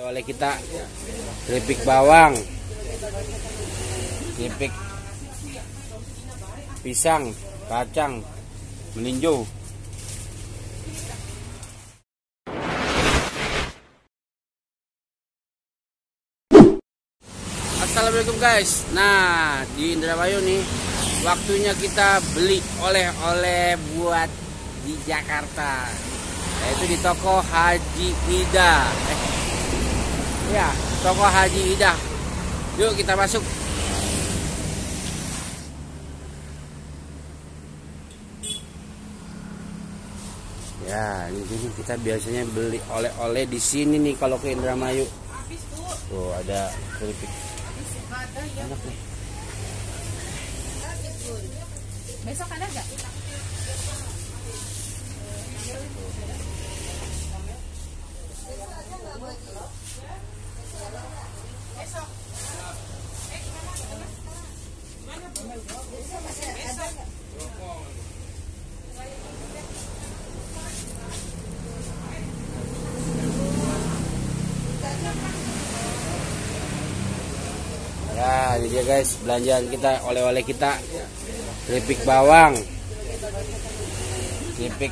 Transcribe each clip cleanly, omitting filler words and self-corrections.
oleh-oleh kita keripik bawang, keripik pisang, kacang melinjo. Assalamualaikum guys. Nah, di Indramayu nih waktunya kita beli oleh-oleh buat di Jakarta, yaitu di toko Haji Ida. Ya, toko Haji Ida. Yuk kita masuk. Ya, ini kita biasanya beli oleh-oleh di sini nih kalau ke Indramayu. Tuh ada keripik. Enak nih. Besok ada nggak? Ya, ini dia guys, belanjaan kita, oleh-oleh kita. Keripik bawang, keripik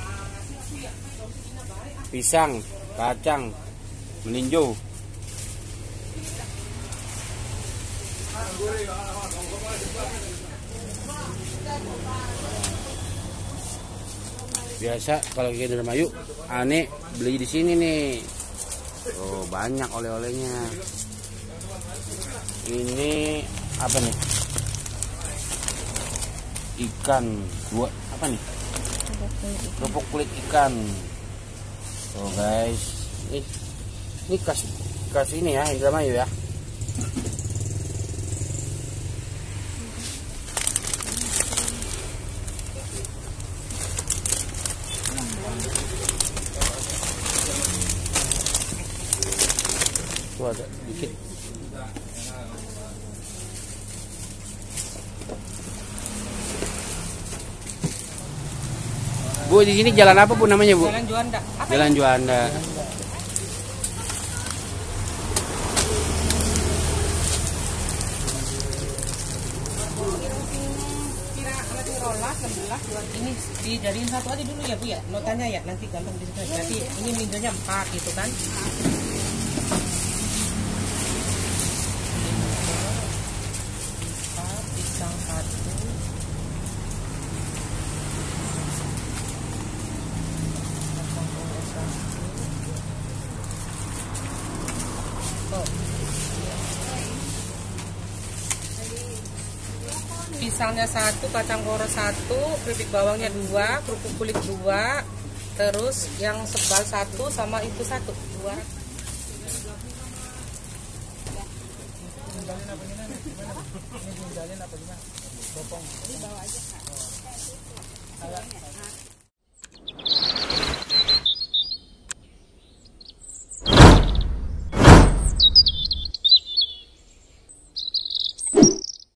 pisang, kacang melinjo. Biasa kalau ke Indramayu, aneh beli di sini nih. Oh, banyak oleh-olehnya. Ini apa nih? Ikan dua, apa nih? Kerupuk kulit ikan. Tuh guys, ini kas ini ya, Indramayu ya. Tuh ada dikit. Bu, di sini jalan apa Bu namanya Bu? Jalan Juanda. Jalan Juanda. Ini dijadiin satu aja dulu ya Bu ya, notanya ya, nanti gampang disitu. Berarti ini minggirnya 4 gitu kan? Pisang 1. Pisangnya 1, kacang koro 1, keripik bawangnya 2, kerupuk kulit 2, terus yang sebal 1 sama itu 1, 2. Di bawah aja Kak.